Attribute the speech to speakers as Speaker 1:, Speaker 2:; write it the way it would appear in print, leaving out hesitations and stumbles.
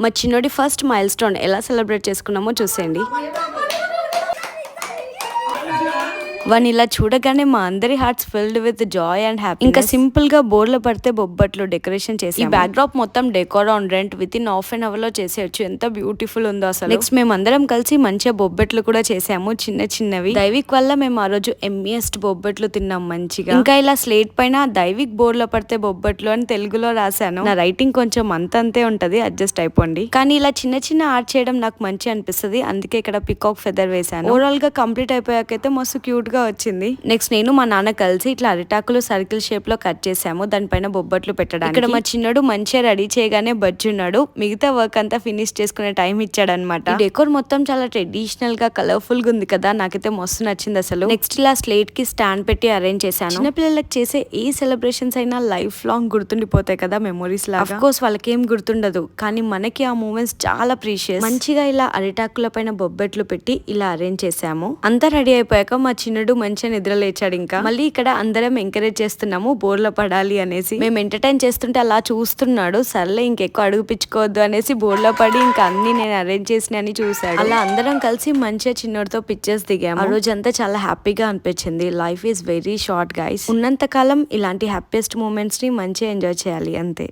Speaker 1: మా చిన్నోడి first milestone ఎలా సెలబ్రేట్ చేసుకున్నామో చూసేయండి. వాని ఇలా చూడగానే మా అందరి hearts filled with joy and happy. ఇంకా సింపుల్ గా బోర్ల పడితే బొబ్బట్లు డెకరేషన్ చేసి ఈ బ్యాక్ డ్రాప్ మొత్తం decor on rent with in half an hour లో చేసేయచ్చు. ఎంత బ్యూటిఫుల్ ఉందో అసలు. నెక్స్ట్ మేము అందరం కలిసి మంచిగా బొబ్బట్లు కూడా చేసాము, చిన్న చిన్నవి. దైవిక్ వల్ల మేము ఆ రోజు ఎమ్మియస్ట్ బొబ్బట్లు తిన్నాం మంచిగా. ఇంకా ఇలా స్లేట్ పైన దైవిక్ బోర్ల పడితే బొబ్బట్లు అని తెలుగులో రాశాను. నా రైటింగ్ కొంచెం అంతే ఉంటది, అడ్జస్ట్ అయిపోండి. కానీ ఇలా చిన్న చిన్న ఆర్ట్ చేయడం నాకు మంచి అనిపిస్తుంది, అందుకే ఇక్కడ పికాక్ ఫెదర్ వేసాను. ఓవరాల్ గా కంప్లీట్ అయిపోయాకైతే మస్తు క్యూట్ గా వచ్చింది. నెక్స్ట్ నేను మా నాన్న కలిసి ఇట్లా అరిటాకులు సర్కిల్ షేప్ లో కట్ చేసాము, దానిపైన బొబ్బట్లు పెట్టడానికి. ఇక్కడ మా చిన్నడు మంచిగా రెడీ చేయగానే బజ్జున్నాడు, మిగతా వర్క్ అంతా ఫినిష్ చేసుకునే టైం ఇచ్చాడనమాట. డెకోర్ మొత్తం చాలా ట్రెడిషనల్ గా కలర్ఫుల్ గా ఉంది కదా, నాకైతే మస్తు నచ్చింది అసలు. నెక్స్ట్ ఇలా స్లేట్ కి స్టాండ్ పెట్టి అరేంజ్ చేశాను. చిన్నపిల్లలకి చేసే ఏ సెలబ్రేషన్స్ అయినా లైఫ్ లాంగ్ గుర్తుండిపోతాయి కదా, మెమోరీస్ లాగా. ఆఫ్ కోర్స్ వాళ్ళకి ఏం గుర్తుండదు, కానీ మనకి ఆ మూమెంట్స్ చాలా ప్రీషియస్. మంచిగా ఇలా అరిటాకుల పైన బొబ్బట్లు పెట్టి ఇలా అరేంజ్ చేసాము. అంతా రెడీ అయిపోయాక మా చిన్నడు మంచిగా నిద్ర లేచాడు. ఇంకా మళ్ళీ ఇక్కడ అందరం ఎంకరేజ్ చేస్తున్నాము బోర్ల పడాలి అనేసి. మేము ఎంటర్టైన్ చేస్తుంటే అలా చూస్తున్నాడు, సర్లే ఇంకెక్కువ అడుగుపించుకోవద్దు అనేసి బోర్ల పడి ఇంకా అన్ని నేను అరేంజ్ చేసిన అని చూసాడు. అలా అందరం కలిసి మంచిగా చిన్నోడితో పిక్చర్స్ దిగాము. ఆ రోజు అంతా చాలా హ్యాపీగా అనిపించింది. Life is very short guys, ఉన్నంత కాలం ఇలాంటి హ్యాపీయెస్ట్ మూమెంట్స్ ని మంచిగా ఎంజాయ్ చేయాలి అంతే.